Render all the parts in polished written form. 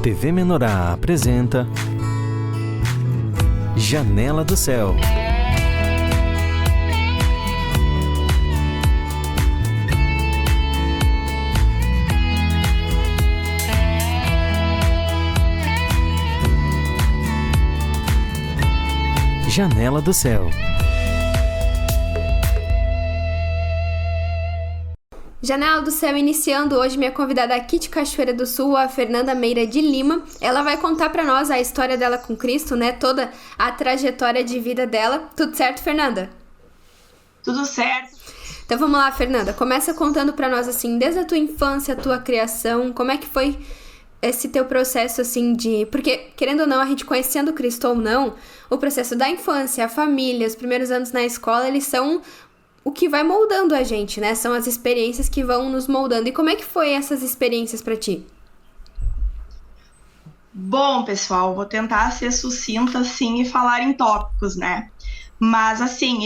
TV Menorá apresenta Janela do Céu. Janela do Céu. Janela do Céu iniciando hoje, minha convidada aqui de Cachoeira do Sul, a Fernanda Meira de Lima. Ela vai contar pra nós a história dela com Cristo, né? Toda a trajetória de vida dela. Tudo certo, Fernanda? Tudo certo. Então vamos lá, Fernanda. Começa contando pra nós, assim, desde a tua infância, a tua criação, como é que foi esse teu processo, assim, de... Porque, querendo ou não, a gente conhecendo Cristo ou não, o processo da infância, a família, os primeiros anos na escola, eles são o que vai moldando a gente, né? São as experiências que vão nos moldando. E como é que foi essas experiências pra ti? Bom, pessoal, vou tentar ser sucinta, assim, e falar em tópicos, né? Mas, assim,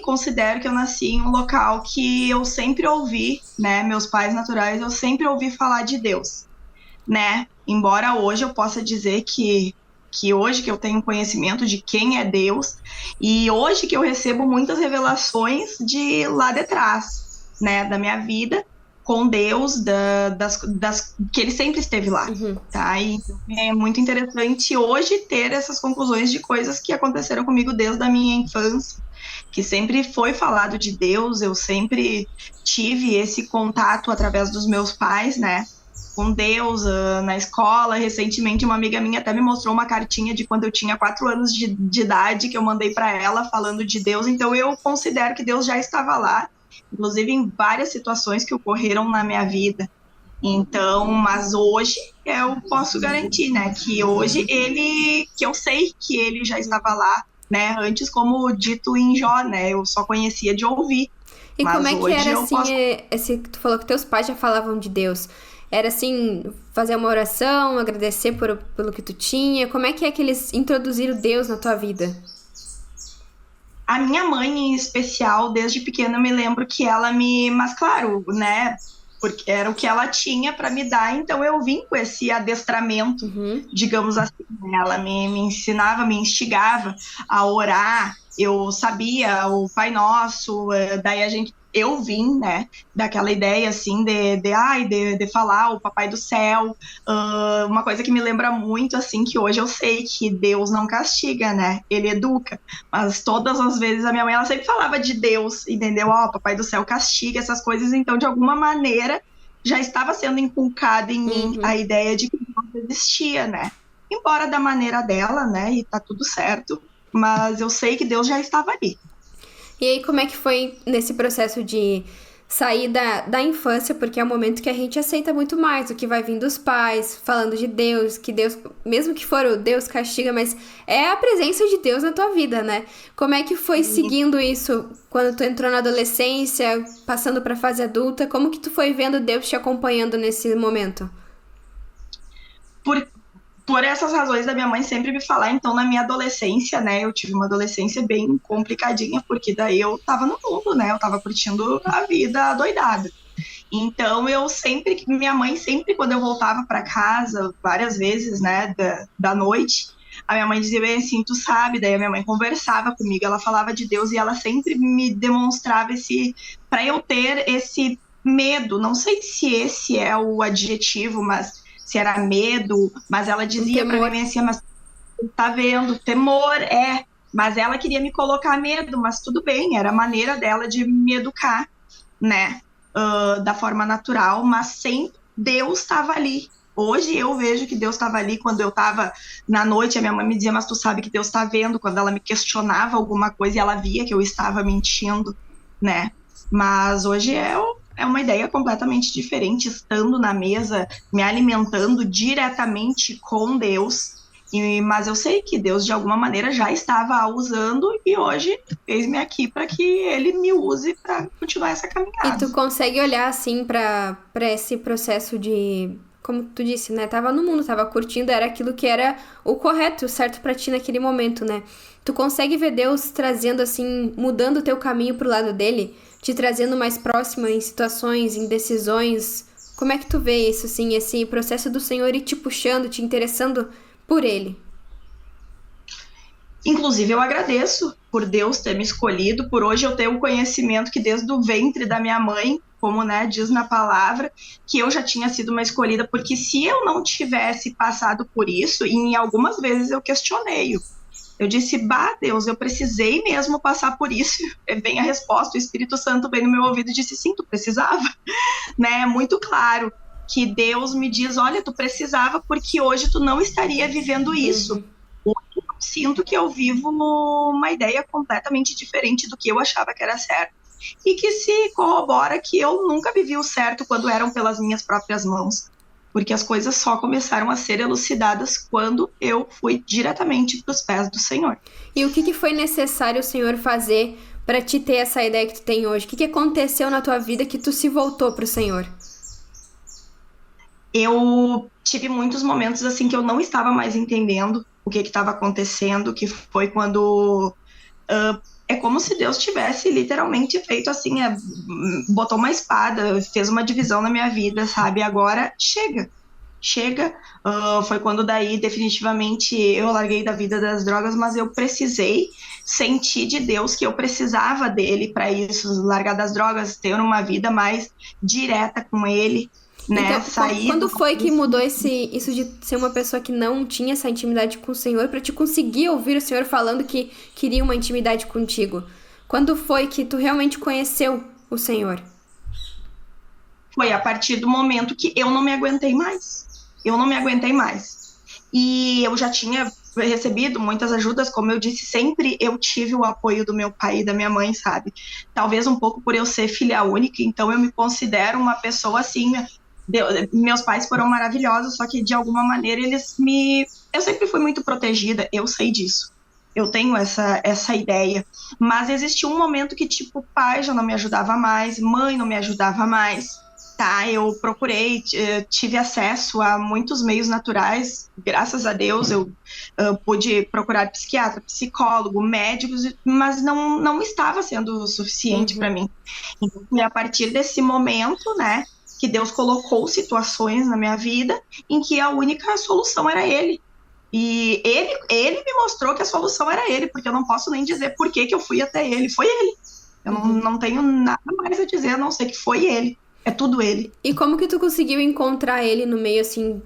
considero que eu nasci em um local que eu sempre ouvi, né? Meus pais naturais, eu sempre ouvi falar de Deus, né? Embora hoje eu possa dizer que hoje que eu tenho conhecimento de quem é Deus, e hoje que eu recebo muitas revelações de lá de trás, né, da minha vida com Deus, que ele sempre esteve lá, tá? E é muito interessante hoje ter essas conclusões de coisas que aconteceram comigo desde a minha infância, que sempre foi falado de Deus, eu sempre tive esse contato através dos meus pais, né, com Deus, na escola. Recentemente uma amiga minha até me mostrou uma cartinha de quando eu tinha 4 anos de idade, que eu mandei para ela falando de Deus. Então eu considero que Deus já estava lá, inclusive em várias situações que ocorreram na minha vida. Então, mas hoje eu posso garantir, né, que hoje que eu sei que ele já estava lá, né, antes, como dito em Jó, né, eu só conhecia de ouvir. E mas como é que era, assim, posso... tu falou que teus pais já falavam de Deus? Era assim, fazer uma oração, agradecer pelo que tu tinha? Como é que eles introduziram Deus na tua vida? A minha mãe, em especial, desde pequena, eu me lembro que ela Mas claro, né? Porque era o que ela tinha para me dar, então eu vim com esse adestramento, digamos assim. Ela me ensinava, me instigava a orar. Eu sabia o Pai Nosso, daí eu vim, né, daquela ideia, assim, de falar o Papai do Céu, uma coisa que me lembra muito, assim, que hoje eu sei que Deus não castiga, né, ele educa, mas todas as vezes a minha mãe, ela sempre falava de Deus, entendeu? Papai do Céu castiga, essas coisas, então, de alguma maneira, já estava sendo inculcada em mim a ideia de que Deus existia, né, embora da maneira dela, né, e tá tudo certo, mas eu sei que Deus já estava ali. E aí, como é que foi nesse processo de sair da infância? Porque é o momento que a gente aceita muito mais o que vai vir dos pais, falando de Deus, que Deus, mesmo que for o Deus castiga, mas é a presença de Deus na tua vida, né? Como é que foi seguindo isso quando tu entrou na adolescência, passando pra fase adulta? Como que tu foi vendo Deus te acompanhando nesse momento? Por essas razões da minha mãe sempre me falar, então, na minha adolescência, né, eu tive uma adolescência bem complicadinha, porque daí eu tava no mundo, né, eu tava curtindo a vida adoidada. Então, minha mãe sempre, quando eu voltava para casa, várias vezes, né, da noite, a minha mãe dizia bem assim, tu sabe, daí a minha mãe conversava comigo, ela falava de Deus e ela sempre me demonstrava para eu ter esse medo, não sei se esse é o adjetivo, mas se era medo, mas ela dizia para mim assim, mas tá vendo, temor, mas ela queria me colocar medo, mas tudo bem, era a maneira dela de me educar, né, da forma natural, mas sempre Deus estava ali. Hoje eu vejo que Deus estava ali quando eu estava na noite, a minha mãe me dizia, mas tu sabe que Deus está vendo, quando ela me questionava alguma coisa e ela via que eu estava mentindo, né, mas hoje é uma ideia completamente diferente, estando na mesa, me alimentando diretamente com Deus, mas eu sei que Deus de alguma maneira já estava usando e hoje fez-me aqui para que Ele me use para continuar essa caminhada. E tu consegue olhar assim para esse processo de, como tu disse, né, tava no mundo, tava curtindo, era aquilo que era o correto, o certo para ti naquele momento, né? Tu consegue ver Deus trazendo assim, mudando o teu caminho pro lado dele? Te trazendo mais próxima em situações, em decisões Como é que tu vê isso, assim, esse processo do Senhor ir te puxando, te interessando por Ele? Inclusive, eu agradeço por Deus ter me escolhido, por hoje eu ter o conhecimento que desde o ventre da minha mãe, como, né, diz na palavra, que eu já tinha sido uma escolhida, porque se eu não tivesse passado por isso, e em algumas vezes eu questionei, eu disse, bah, Deus, eu precisei mesmo passar por isso. Vem a resposta, o Espírito Santo veio no meu ouvido e disse, sim, tu precisava, né, é muito claro que Deus me diz, olha, tu precisava porque hoje tu não estaria vivendo isso. Hoje eu sinto que eu vivo uma ideia completamente diferente do que eu achava que era certo. E que se corrobora que eu nunca vivi o certo quando eram pelas minhas próprias mãos. Porque as coisas só começaram a ser elucidadas quando eu fui diretamente para os pés do Senhor. E o que foi necessário o Senhor fazer para te ter essa ideia que tu tem hoje? O que aconteceu na tua vida que tu se voltou para o Senhor? Eu tive muitos momentos assim que eu não estava mais entendendo o que estava acontecendo, que foi quando é como se Deus tivesse literalmente feito assim, botou uma espada, fez uma divisão na minha vida, sabe? Agora chega. Foi quando daí definitivamente eu larguei da vida das drogas, mas eu precisei sentir de Deus que eu precisava dele para isso, largar das drogas, ter uma vida mais direta com ele. Né, então, quando foi que mudou isso de ser uma pessoa que não tinha essa intimidade com o Senhor para te conseguir ouvir o Senhor falando que queria uma intimidade contigo? Quando foi que tu realmente conheceu o Senhor? Foi a partir do momento que eu não me aguentei mais. E eu já tinha recebido muitas ajudas, como eu disse, sempre eu tive o apoio do meu pai e da minha mãe, sabe? Talvez um pouco por eu ser filha única, então eu me considero uma pessoa assim... Meus pais foram maravilhosos, só que de alguma maneira eu sempre fui muito protegida, eu sei disso, eu tenho essa ideia, mas existiu um momento que tipo, pai já não me ajudava mais, mãe não me ajudava mais, tá, eu procurei, tive acesso a muitos meios naturais, graças a Deus eu pude procurar psiquiatra, psicólogo, médicos, mas não estava sendo suficiente para mim. Então, a partir desse momento, né, que Deus colocou situações na minha vida em que a única solução era Ele. E ele me mostrou que a solução era Ele, porque eu não posso nem dizer por que eu fui até Ele. Foi Ele. Eu não tenho nada mais a dizer, a não ser que foi Ele. É tudo Ele. E como que tu conseguiu encontrar Ele no meio, assim,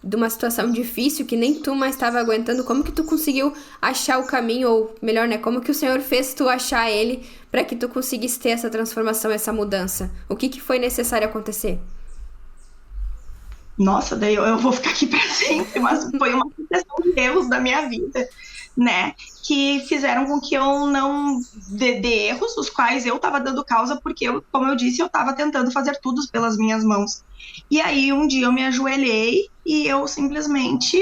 de uma situação difícil que nem tu mais estava aguentando? Como que tu conseguiu achar o caminho, ou melhor, né, como que o Senhor fez tu achar Ele para que tu conseguisse ter essa transformação, essa mudança? O que foi necessário acontecer? Nossa, daí eu vou ficar aqui para sempre, mas foi uma sucessão de erros da minha vida, né, que fizeram com que eu não... de erros, os quais eu estava dando causa, porque, como eu disse, eu estava tentando fazer tudo pelas minhas mãos. E aí, um dia eu me ajoelhei e eu simplesmente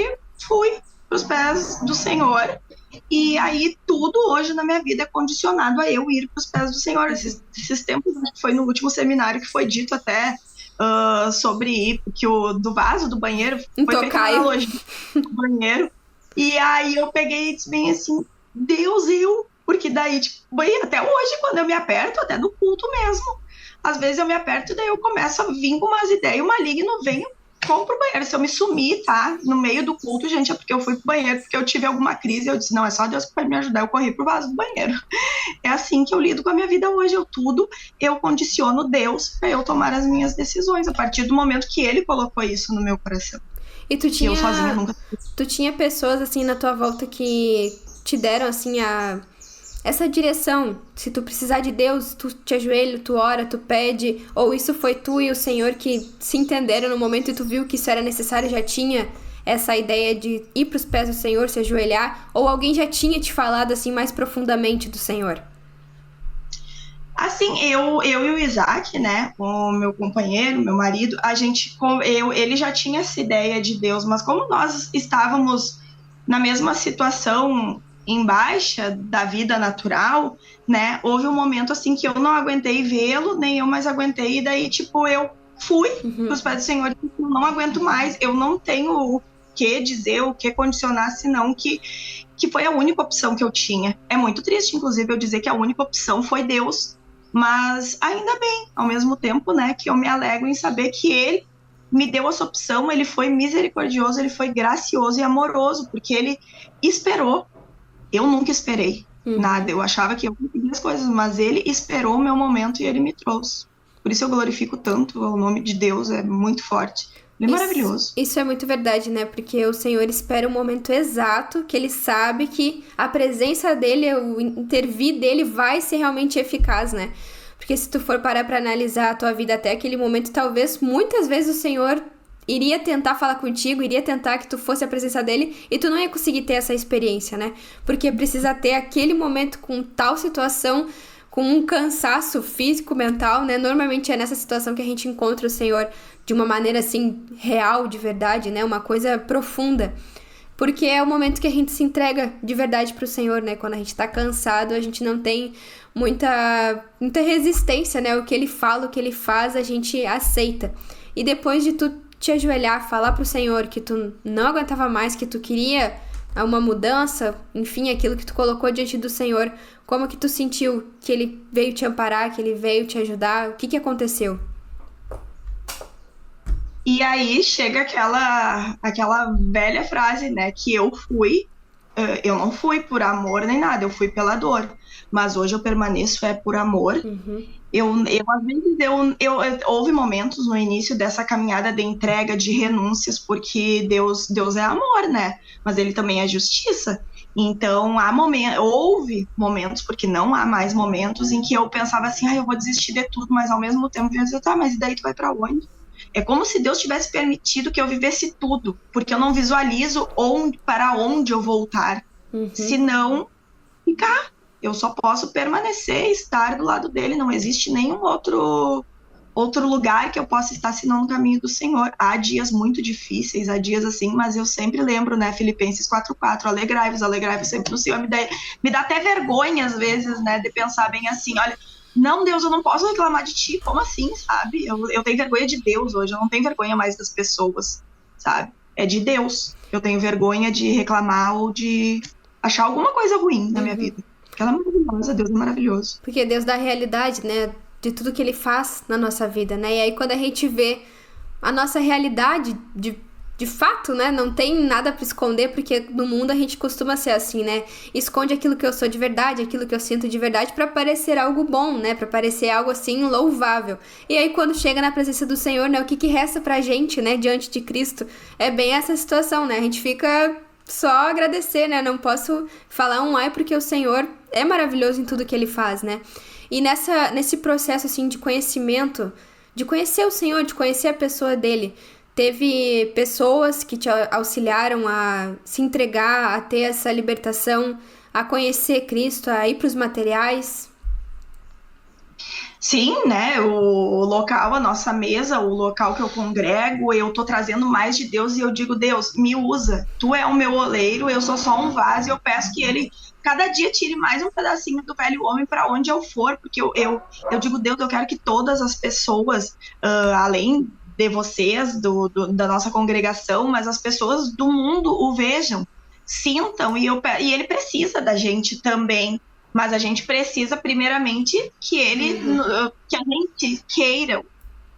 fui para os pés do Senhor. E aí, tudo hoje na minha vida é condicionado a eu ir para os pés do Senhor. Esses tempos, foi no último seminário que foi dito até sobre ir, que do vaso do banheiro foi feita uma analogia do banheiro. E aí eu peguei e disse bem assim, Deus, porque daí, tipo, até hoje, quando eu me aperto, até no culto mesmo, às vezes eu me aperto e daí eu começo a vir com umas ideias, o maligno vem, vou pro banheiro. Se eu me sumir, tá, no meio do culto, gente, é porque eu fui pro banheiro, porque eu tive alguma crise, eu disse, não, é só Deus que pode me ajudar, eu corri pro vaso do banheiro. É assim que eu lido com a minha vida hoje, eu condiciono Deus para eu tomar as minhas decisões, a partir do momento que Ele colocou isso no meu coração. E tu tinha, eu sozinha nunca... Tu tinha pessoas, assim, na tua volta que te deram, assim, essa direção? Se tu precisar de Deus, tu te ajoelha, tu ora, tu pede, ou isso foi tu e o Senhor que se entenderam no momento e tu viu que isso era necessário, já tinha essa ideia de ir pros pés do Senhor, se ajoelhar, ou alguém já tinha te falado, assim, mais profundamente do Senhor? Assim, eu e o Isaac, né, o meu companheiro, meu marido, ele já tinha essa ideia de Deus, mas como nós estávamos na mesma situação em baixa da vida natural, né, houve um momento assim que eu não aguentei vê-lo, nem eu mais aguentei, e daí, tipo, eu fui pros pés do Senhor, eu não aguento mais, eu não tenho o que dizer, o que condicionar, senão que foi a única opção que eu tinha. É muito triste, inclusive, eu dizer que a única opção foi Deus, mas ainda bem, ao mesmo tempo, né, que eu me alegro em saber que Ele me deu essa opção, ele foi misericordioso, ele foi gracioso e amoroso, porque ele esperou. Eu nunca esperei nada, eu achava que eu conseguia as coisas, mas ele esperou o meu momento e ele me trouxe. Por isso eu glorifico tanto o nome de Deus, é muito forte. Ele é maravilhoso. Isso é muito verdade, né? Porque o Senhor espera o momento exato, que ele sabe que a presença dele, o intervir dele vai ser realmente eficaz, né? Porque se tu for parar pra analisar a tua vida até aquele momento, talvez, muitas vezes o Senhor iria tentar falar contigo, iria tentar que tu fosse a presença dele e tu não ia conseguir ter essa experiência, né? Porque precisa ter aquele momento com tal situação, com um cansaço físico, mental, né? Normalmente é nessa situação que a gente encontra o Senhor de uma maneira, assim, real, de verdade, né? Uma coisa profunda. Porque é o momento que a gente se entrega de verdade pro Senhor, né? Quando a gente tá cansado, a gente não tem muita resistência, né? O que ele fala, o que ele faz, a gente aceita. E depois de tu te ajoelhar, falar pro Senhor que tu não aguentava mais, que tu queria uma mudança, enfim, aquilo que tu colocou diante do Senhor, como que tu sentiu que ele veio te amparar, que ele veio te ajudar? O que aconteceu? E aí chega aquela velha frase, né, que eu não fui por amor nem nada, eu fui pela dor, mas hoje eu permaneço por amor. Às vezes, houve momentos no início dessa caminhada de entrega, de renúncias, porque Deus é amor, né, mas ele também é justiça. Então, houve momentos, porque não há mais momentos, em que eu pensava assim, eu vou desistir de tudo, mas ao mesmo tempo eu dizia, tá, mas e daí tu vai pra onde? É como se Deus tivesse permitido que eu vivesse tudo, porque eu não visualizo para onde eu voltar, se não ficar. Eu só posso permanecer e estar do lado dele, não existe nenhum outro lugar que eu possa estar senão no caminho do Senhor. Há dias muito difíceis, há dias assim, mas eu sempre lembro, né, Filipenses 4:4, alegrai-vos sempre no Senhor. Me dá até vergonha às vezes, né, de pensar bem assim, olha, não, Deus, eu não posso reclamar de ti, como assim, sabe? Eu tenho vergonha de Deus hoje, eu não tenho vergonha mais das pessoas, sabe? É de Deus. Eu tenho vergonha de reclamar ou de achar alguma coisa ruim na minha vida. Porque ela é maravilhosa, Deus é maravilhoso. Porque Deus dá a realidade, né, de tudo que ele faz na nossa vida, né? E aí quando a gente vê a nossa realidade de fato, né, não tem nada pra esconder, porque no mundo a gente costuma ser assim, né? Esconde aquilo que eu sou de verdade, aquilo que eu sinto de verdade pra parecer algo bom, né? Pra parecer algo assim louvável. E aí quando chega na presença do Senhor, né, o que resta pra gente, né, diante de Cristo? É bem essa situação, né? A gente fica só agradecer, né? Não posso falar um ai porque o Senhor é maravilhoso em tudo que ele faz, né? E nesse processo, assim, de conhecimento, de conhecer o Senhor, de conhecer a pessoa dele, teve pessoas que te auxiliaram a se entregar, a ter essa libertação, a conhecer Cristo, a ir para os materiais? Sim, né, o local, a nossa mesa, o local que eu congrego, eu tô trazendo mais de Deus e eu digo, Deus, me usa, tu é o meu oleiro, eu sou só um vaso e eu peço que ele cada dia tire mais um pedacinho do velho homem para onde eu for, porque eu digo, Deus, eu quero que todas as pessoas, além de vocês, da nossa congregação, mas as pessoas do mundo o vejam, sintam, e ele precisa da gente também. Mas a gente precisa, primeiramente, que a gente queira,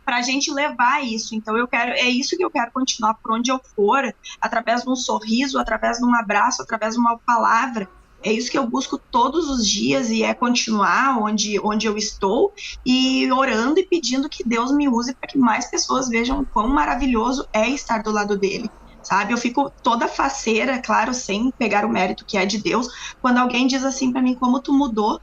para a gente levar isso. Então, é isso que eu quero continuar por onde eu for, através de um sorriso, através de um abraço, através de uma palavra. É isso que eu busco todos os dias e é continuar onde eu estou e orando e pedindo que Deus me use para que mais pessoas vejam o quão maravilhoso é estar do lado dele. Sabe, eu fico toda faceira, claro, sem pegar o mérito que é de Deus, quando alguém diz assim pra mim, como tu mudou,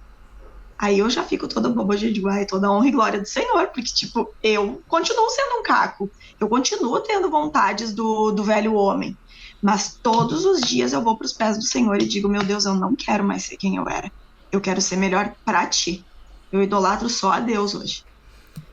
aí eu já fico toda boba de toda a honra e glória do Senhor, porque, tipo, eu continuo sendo um caco, eu continuo tendo vontades do velho homem, mas todos os dias eu vou pros pés do Senhor e digo, meu Deus, eu não quero mais ser quem eu era, eu quero ser melhor pra ti, eu idolatro só a Deus hoje.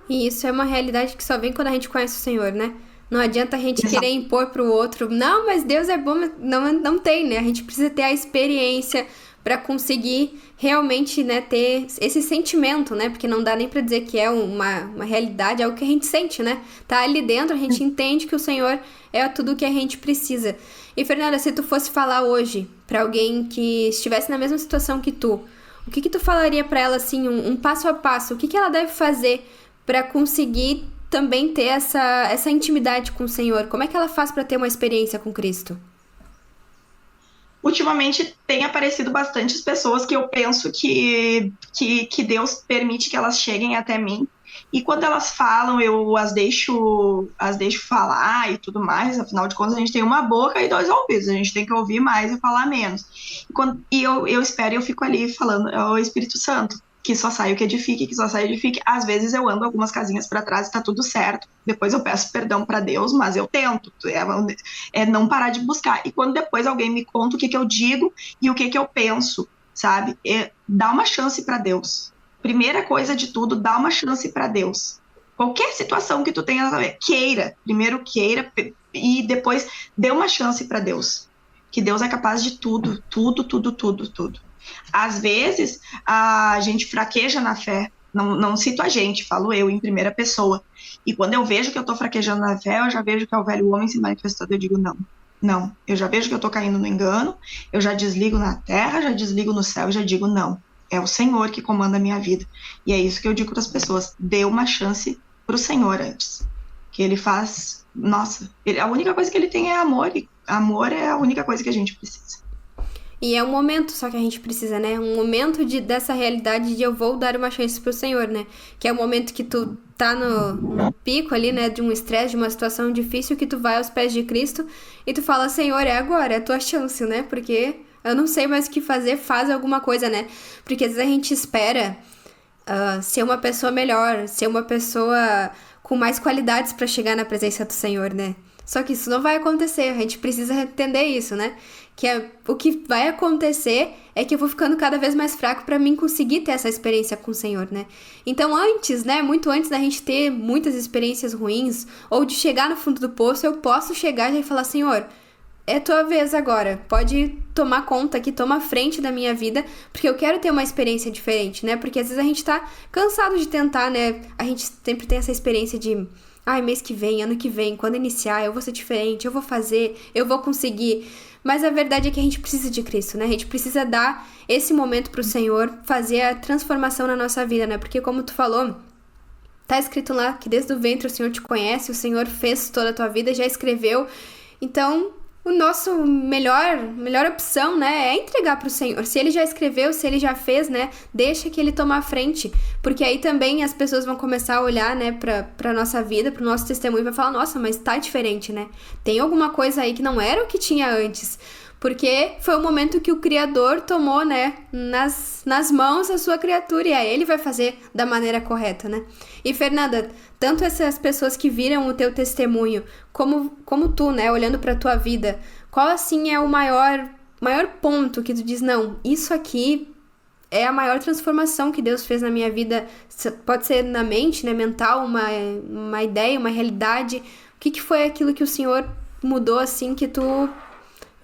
E isso é uma realidade que só vem quando a gente conhece o Senhor, né? Não adianta a gente querer impor pro outro, não, mas Deus é bom, não tem, né? A gente precisa ter a experiência para conseguir realmente, né, ter esse sentimento, né? Porque não dá nem para dizer que é uma realidade, é algo que a gente sente, né? Tá ali dentro, a gente entende que o Senhor é tudo o que a gente precisa. E, Fernanda, se tu fosse falar hoje para alguém que estivesse na mesma situação que tu, o que tu falaria para ela, assim, um passo a passo? O que ela deve fazer para conseguir também ter essa intimidade com o Senhor? Como é que ela faz para ter uma experiência com Cristo? Ultimamente tem aparecido bastantes pessoas que eu penso que Deus permite que elas cheguem até mim. E quando elas falam, eu as deixo falar e tudo mais. Afinal de contas, a gente tem uma boca e 2 ouvidos. A gente tem que ouvir mais e falar menos. E eu espero e eu fico ali falando, é o Espírito Santo, que só sai o que edifique, que só sai o que edifique. Às vezes eu ando algumas casinhas para trás e tá tudo certo. Depois eu peço perdão para Deus, mas eu tento. É não parar de buscar. E quando depois alguém me conta o que eu digo e o que eu penso, sabe? Dá uma chance para Deus. Primeira coisa de tudo, dá uma chance para Deus. Qualquer situação que tu tenha, primeiro queira e depois dê uma chance para Deus. Que Deus é capaz de tudo, tudo, tudo, tudo, tudo. Às vezes, a gente fraqueja na fé. Não cito a gente, falo eu em primeira pessoa. E quando eu vejo que eu tô fraquejando na fé, eu já vejo que é o velho homem se manifestando, eu digo não. Eu já vejo que eu tô caindo no engano, eu já desligo na terra, já desligo no céu, já digo não. É o Senhor que comanda a minha vida. E é isso que eu digo para as pessoas. Dê uma chance pro Senhor antes. Que ele faz... Nossa, a única coisa que ele tem é amor. E amor é a única coisa que a gente precisa. E é um momento só que a gente precisa, né? Um momento dessa realidade de eu vou dar uma chance pro Senhor, né? Que é o momento que tu tá no pico ali, né? De um estresse, de uma situação difícil, que tu vai aos pés de Cristo e tu fala, Senhor, é agora, é a tua chance, né? Porque... eu não sei mais o que fazer, faz alguma coisa, né? Porque às vezes a gente espera ser uma pessoa melhor, ser uma pessoa com mais qualidades para chegar na presença do Senhor, né? Só que isso não vai acontecer, a gente precisa entender isso, né? O que vai acontecer é que eu vou ficando cada vez mais fraco para mim conseguir ter essa experiência com o Senhor, né? Então antes, né, muito antes da gente ter muitas experiências ruins, ou de chegar no fundo do poço, eu posso chegar e falar, Senhor... é tua vez agora, pode tomar conta aqui, toma a frente da minha vida, porque eu quero ter uma experiência diferente, né? Porque às vezes a gente tá cansado de tentar, né? A gente sempre tem essa experiência de, mês que vem, ano que vem, quando iniciar, eu vou ser diferente, eu vou fazer, eu vou conseguir. Mas a verdade é que a gente precisa de Cristo, né? A gente precisa dar esse momento pro Senhor, fazer a transformação na nossa vida, né? Porque como tu falou, tá escrito lá que desde o ventre o Senhor te conhece, o Senhor fez toda a tua vida, já escreveu. Então... o nosso melhor opção, né, é entregar pro Senhor. Se ele já escreveu, se ele já fez, né, deixa que ele tome a frente. Porque aí também as pessoas vão começar a olhar, né, pra nossa vida, pro nosso testemunho e vai falar, nossa, mas tá diferente, né? Tem alguma coisa aí que não era o que tinha antes. Porque foi o momento que o Criador tomou, né, nas mãos a sua criatura, e aí ele vai fazer da maneira correta, né? E Fernanda, tanto essas pessoas que viram o teu testemunho, como tu, né, olhando pra tua vida, qual assim é o maior ponto que tu diz, não, isso aqui é a maior transformação que Deus fez na minha vida, pode ser na mente, né, mental, uma ideia, uma realidade, o que foi aquilo que o Senhor mudou, assim, que tu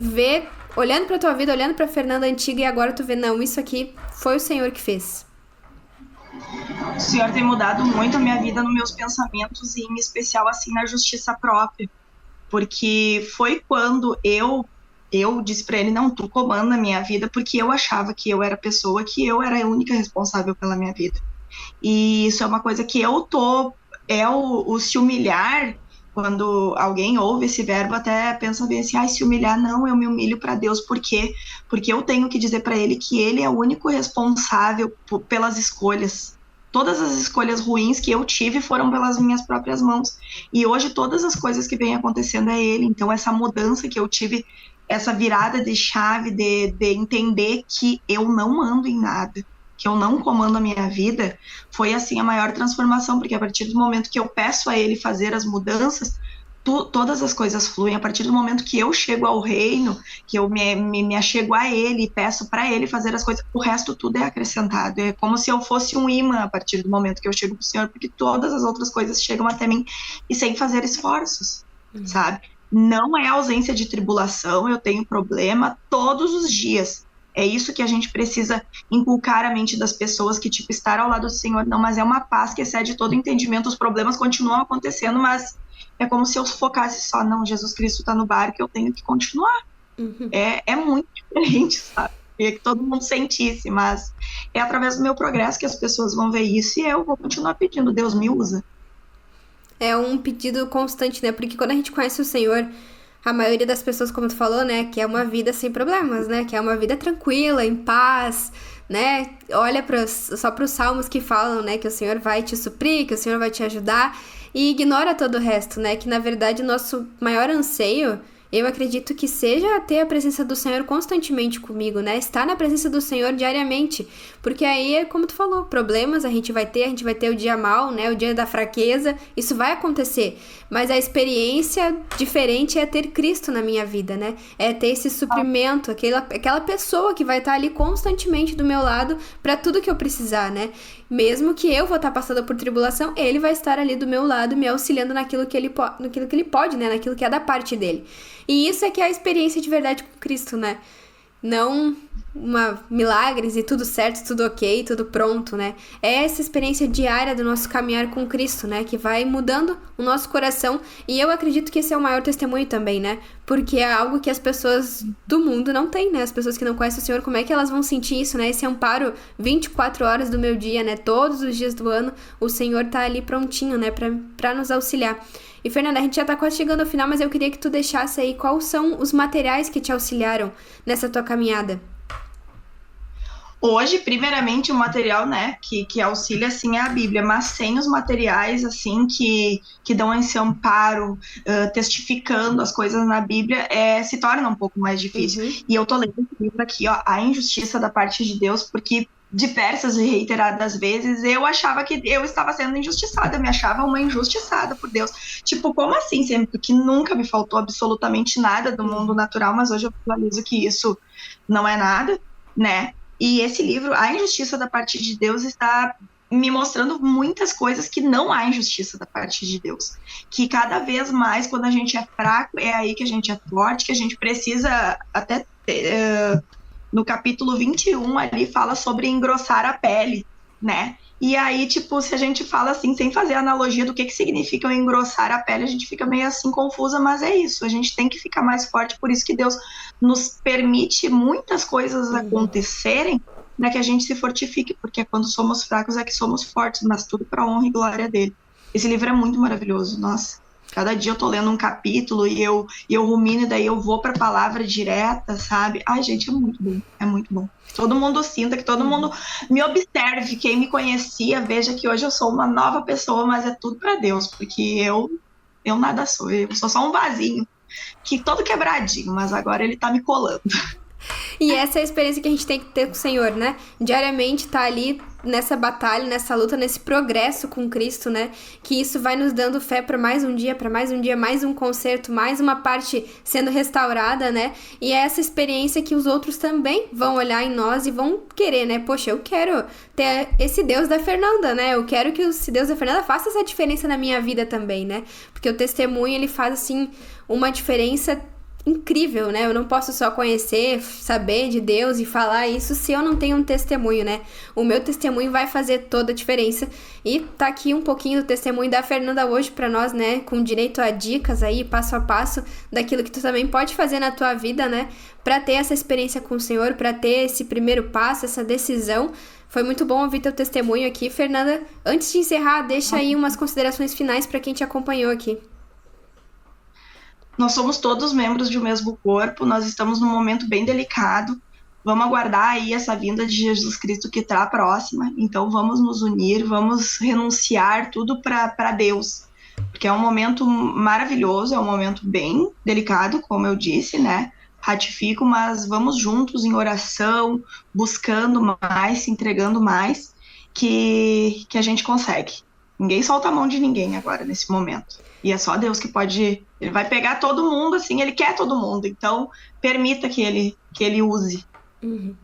vê, olhando pra tua vida, olhando pra Fernanda antiga, e agora tu vê, não, isso aqui foi o Senhor que fez. O Senhor tem mudado muito a minha vida nos meus pensamentos, e em especial, assim, na justiça própria. Porque foi quando eu disse pra ele, não, tu comanda a minha vida, porque eu achava que eu era a pessoa, que eu era a única responsável pela minha vida. E isso é uma coisa que o se humilhar. Quando alguém ouve esse verbo, até pensa bem assim, se humilhar, não, eu me humilho para Deus. Por quê? Porque eu tenho que dizer para ele que ele é o único responsável pelas escolhas. Todas as escolhas ruins que eu tive foram pelas minhas próprias mãos. E hoje todas as coisas que vêm acontecendo é ele. Então essa mudança que eu tive, essa virada de chave de entender que eu não mando em nada, que eu não comando a minha vida, foi assim a maior transformação, porque a partir do momento que eu peço a ele fazer as mudanças, todas as coisas fluem. A partir do momento que eu chego ao reino, que eu me achego a ele e peço para ele fazer as coisas, o resto tudo é acrescentado. É como se eu fosse um imã a partir do momento que eu chego pro Senhor, porque todas as outras coisas chegam até mim e sem fazer esforços, sabe? Não é ausência de tribulação, eu tenho problema todos os dias. É isso que a gente precisa inculcar a mente das pessoas, que tipo, estar ao lado do Senhor não, mas é uma paz que excede todo entendimento. Os problemas continuam acontecendo, mas é como se eu focasse só, não, Jesus Cristo tá no barco, eu tenho que continuar. É muito diferente, sabe? Queria que todo mundo sentisse, mas é através do meu progresso que as pessoas vão ver isso, e eu vou continuar pedindo, Deus me usa. é um pedido constante, né? Porque quando a gente conhece o Senhor, a maioria das pessoas, como tu falou, né, quer uma vida sem problemas, né? Quer uma vida tranquila, em paz, né? Olha só para os salmos que falam, né, que o Senhor vai te suprir, que o Senhor vai te ajudar e ignora todo o resto, né? Que na verdade o nosso maior anseio, eu acredito que seja ter a presença do Senhor constantemente comigo, né? Estar na presença do Senhor diariamente. Porque aí, como tu falou, problemas a gente vai ter o dia mau, né? O dia da fraqueza, isso vai acontecer. Mas a experiência diferente é ter Cristo na minha vida, né? É ter esse suprimento, aquela pessoa que vai estar ali constantemente do meu lado para tudo que eu precisar, né? Mesmo que eu vou estar passando por tribulação, ele vai estar ali do meu lado, me auxiliando naquilo que ele pode, né? Naquilo que é da parte dele. E isso é que é a experiência de verdade com Cristo, né? Não milagres e tudo certo, tudo ok, tudo pronto, né? É essa experiência diária do nosso caminhar com Cristo, né? Que vai mudando o nosso coração. E eu acredito que esse é o maior testemunho também, né? Porque é algo que as pessoas do mundo não têm, né? As pessoas que não conhecem o Senhor, como é que elas vão sentir isso, né? Esse amparo 24 horas do meu dia, né? Todos os dias do ano, o Senhor tá ali prontinho, né? Pra nos auxiliar. E, Fernanda, a gente já tá quase chegando ao final, mas eu queria que tu deixasse aí quais são os materiais que te auxiliaram nessa tua caminhada. Hoje, primeiramente, o material, né, que auxilia, assim, é a Bíblia, mas sem os materiais, assim, que dão esse amparo, testificando as coisas na Bíblia, se torna um pouco mais difícil. Uhum. E eu tô lendo esse livro aqui, ó, A Injustiça da Parte de Deus, porque diversas e reiteradas vezes eu achava que eu estava sendo injustiçada, eu me achava uma injustiçada por Deus. Tipo, como assim? Sendo que nunca me faltou absolutamente nada do mundo natural, mas hoje eu visualizo que isso não é nada, né? E esse livro, A Injustiça da Parte de Deus, está me mostrando muitas coisas que não há injustiça da parte de Deus. Que cada vez mais, quando a gente é fraco, é aí que a gente é forte, que a gente precisa até... no capítulo 21, ali, fala sobre engrossar a pele, né? E aí, tipo, se a gente fala assim, sem fazer analogia do que significa engrossar a pele, a gente fica meio assim confusa, mas é isso, a gente tem que ficar mais forte, por isso que Deus nos permite muitas coisas acontecerem, para que a gente se fortifique, porque quando somos fracos é que somos fortes, mas tudo para honra e glória dele. Esse livro é muito maravilhoso, nossa. Cada dia eu tô lendo um capítulo e eu rumino, e daí eu vou pra palavra direta, sabe? Ai, gente, é muito bom, é muito bom. Todo mundo sinta, que todo mundo me observe, quem me conhecia, veja que hoje eu sou uma nova pessoa, mas é tudo pra Deus, porque eu nada sou, eu sou só um vasinho, que todo quebradinho, mas agora ele tá me colando. E essa é a experiência que a gente tem que ter com o Senhor, né? Diariamente tá ali nessa batalha, nessa luta, nesse progresso com Cristo, né? Que isso vai nos dando fé para mais um dia, mais um concerto, mais uma parte sendo restaurada, né? E é essa experiência que os outros também vão olhar em nós e vão querer, né? Poxa, eu quero ter esse Deus da Fernanda, né? Eu quero que esse Deus da Fernanda faça essa diferença na minha vida também, né? Porque o testemunho, ele faz, assim, uma diferença incrível, né? Eu não posso só conhecer, saber de Deus e falar isso se eu não tenho um testemunho, né? O meu testemunho vai fazer toda a diferença. E tá aqui um pouquinho do testemunho da Fernanda hoje pra nós, né? Com direito a dicas aí, passo a passo, daquilo que tu também pode fazer na tua vida, né? Pra ter essa experiência com o Senhor, pra ter esse primeiro passo, essa decisão. Foi muito bom ouvir teu testemunho aqui. Fernanda, antes de encerrar, deixa aí umas considerações finais pra quem te acompanhou aqui. Nós somos todos membros de um mesmo corpo, nós estamos num momento bem delicado, vamos aguardar aí essa vinda de Jesus Cristo que está próxima, então vamos nos unir, vamos renunciar tudo para Deus, porque é um momento maravilhoso, é um momento bem delicado, como eu disse, né? Ratifico, mas vamos juntos em oração, buscando mais, se entregando mais, que a gente consegue. Ninguém solta a mão de ninguém agora, nesse momento. E é só Deus que pode... Ele vai pegar todo mundo, assim, ele quer todo mundo. Então, permita que ele use. Uhum.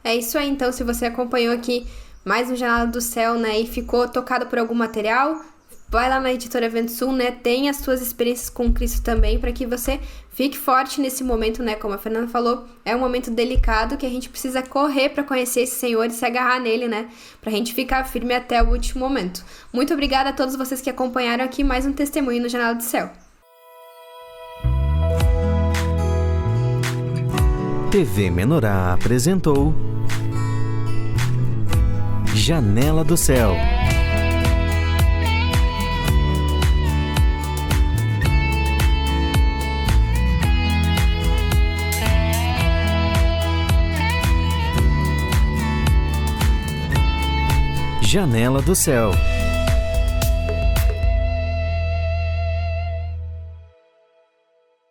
É isso aí, então, se você acompanhou aqui mais um Janela do Céu, né, e ficou tocado por algum material, vai lá na Editora Vento Sul, né, tem as suas experiências com Cristo também, para que você fique forte nesse momento, né, como a Fernanda falou, é um momento delicado que a gente precisa correr para conhecer esse Senhor e se agarrar nele, né, pra gente ficar firme até o último momento. Muito obrigada a todos vocês que acompanharam aqui mais um testemunho no Janela do Céu. TV Menorá apresentou Janela do Céu. Janela do Céu.